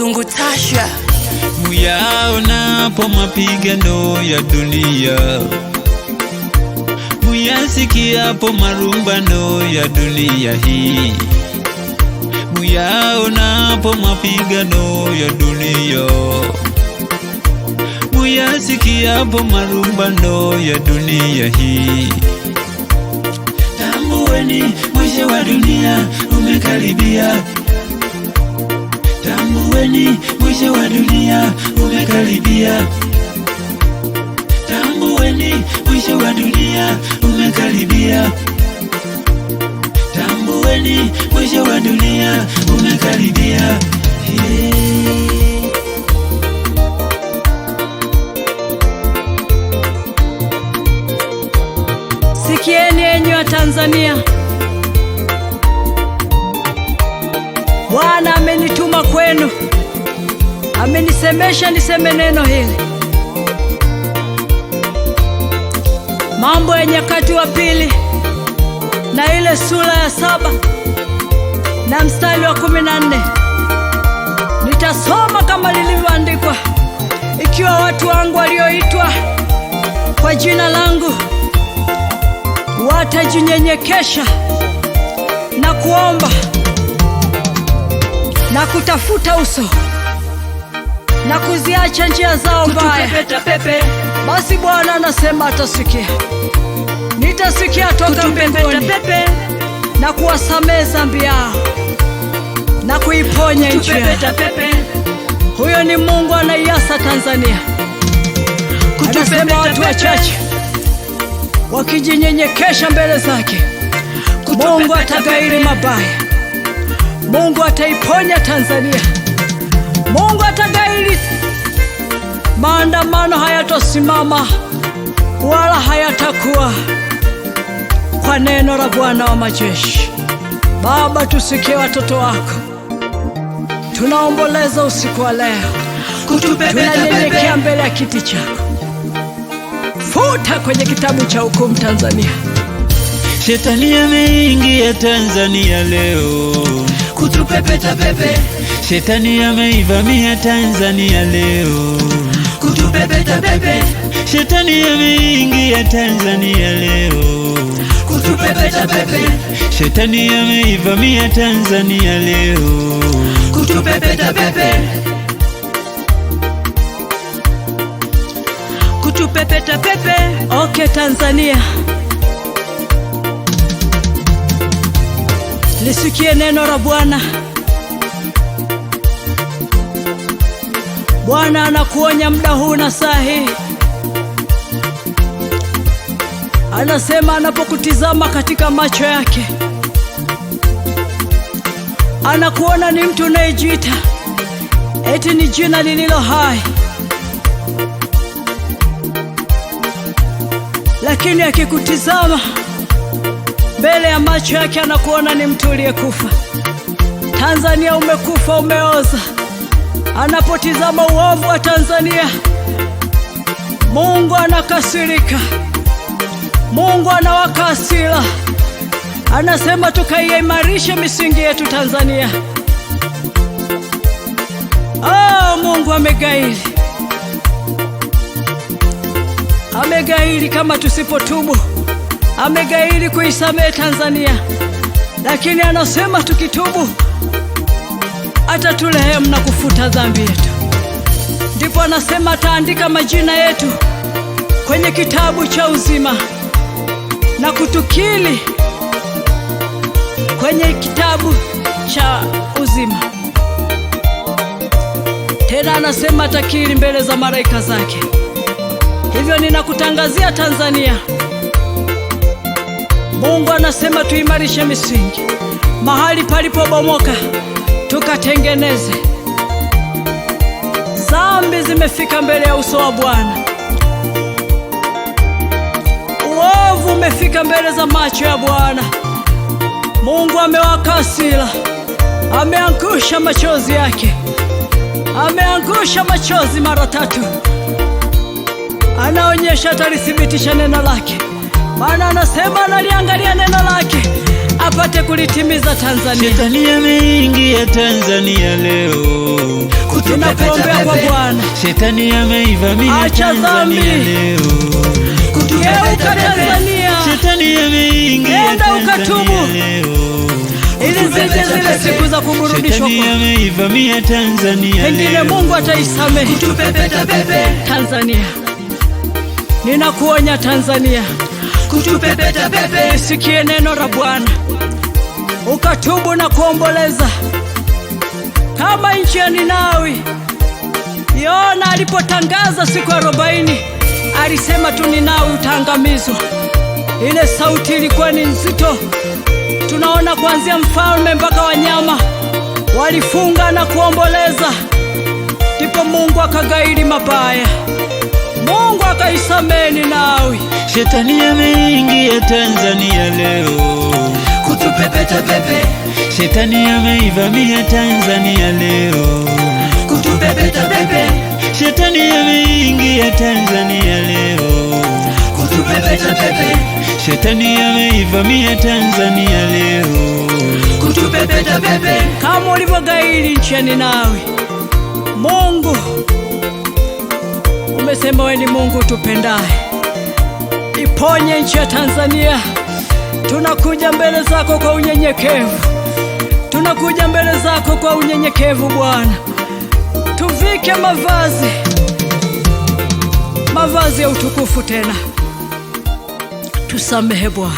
Mzungu Tasha. Muyaonapo mapigano ya dunia, muyasikiapo marumbano ya dunia hii, muyaonapo mapigano ya dunia, muyasikiapo marumbano ya dunia hii, tambueni mwisho wa dunia umekaribia. Tambueni mwisho wa dunia umekaribia. Tambueni mwisho wa dunia umekaribia. Tambueni mwisho wa dunia umekaribia. Sikieni enyi wa Tanzania, Bwana amenituma kwenu, amenisemesha niseme neno hili. Mambo ya Nyakati wa Pili na ile sura ya 7 na mstari wa 14 nitasoma kama lilivyoandikwa. Ikiwa watu wangu walioitwa kwa jina langu watajinyenyekesha na kuomba na kutafuta uso na kuziacha njia zao mbaya, basi Bwana anasema atasikia. Nitasikia toka mbinguni na kuwasamehe dhambi yao na kuiponya nchi yao. Huyo ni Mungu anaiasa Tanzania. Anasema watu wachache wakijinyenyekesha mbele zake, Mungu atagairi mabaya. Mungu ataiponya Tanzania. Mungu atagairi. Maandamano hayatosimama wala hayatakuwa, kwa neno la Bwana wa majeshi. Baba, tusikie watoto wako, tunaomboleza usiku wa leo, tunanyenyekea mbele ya kiti chako. Futa kwenye kitabu cha hukumu Tanzania. Shetani ameingia Tanzania leo Kutupepeta pepe. Shetani ameivamia Tanzania leo Kutupepeta pepe. Shetani ameingia Tanzania leo Kutupepeta pepe. Shetani ameivamia Tanzania leo Kutupepeta pepe. Kutupepeta pepe. Okay Tanzania, lisikie neno la Bwana. Bwana anakuonya muda huu na saa hii. Anasema anapokutizama katika macho yake, anakuona ni mtu unayejiita eti ni jina lililo hai, lakini akikutizama mbele ya macho yake anakuona ni mtu uliyekufa. Tanzania umekufa, umeoza. Anapotizama uovu wa Tanzania, Mungu anakasirika. Mungu anawaka hasira. Anasema tukaimarishe misingi yetu Tanzania. Mungu amegairi. Amegairi kama tusipotubu. Amegairi kuisamehe Tanzania. Lakini anasema tukitubu atatulehemu na kufuta dhambi yetu. Ndipo anasema ataandika majina yetu kwenye kitabu cha uzima na kutukili kwenye kitabu cha uzima. Tena anasema atakiri mbele za malaika zake. Hivyo ninakutangazia Tanzania, Mungu anasema tuimarishe misingi. Mahali palipobomoka tukatengeneze. Dhambi zimefika mbele ya uso wa Bwana. Uovu umefika mbele za macho ya Bwana. Mungu amewaka hasira. Ameangusha machozi yake. Ameangusha machozi mara 3. Anaonyesha atalithibitisha neno lake. Maana anasema analiangalia neno lake apate kulitimiza Tanzania. Shetani ameingia Tanzania leo Ninakuombea kwa Bwana, Shetani ameivamia acha dhambi, Tanzania leo. geuka Tanzania, Shetani ameingia nenda ukatubu Tanzania leo. ili zije zile siku za kuburudishwa Shetani kwa ameivamia Tanzania pengine leo. Mungu ataisamehe Tanzania. Ninakuonya Tanzania, isikie neno la Bwana, ukatubu na kuomboleza kama nchi ya Ninawi. Yona alipotangaza siku 40 alisema tu Ninawi utaangamizwa. Ile sauti ilikuwa ni nzito. Tunaona kuanzia mfalme mpaka wanyama walifunga na kuomboleza, ndipo Mungu akagairi mabaya, Mungu akaisamehe Ninawi. Shetani ameingia Tanzania leo. Shetani ameivamia Tanzania leo. Shetani ameingia Tanzania leo. Shetani ameivamia Tanzania leo. Kama ulivyogairi nchi ya Ninawi, Mungu umesema wewe ni Mungu tupendaye. Iponye nchi ya Tanzania. Tunakuja mbele zako kwa unyenyekevu, tunakuja mbele zako kwa unyenyekevu Bwana. Tuvike mavazi ya utukufu tena, tusamehe Bwana.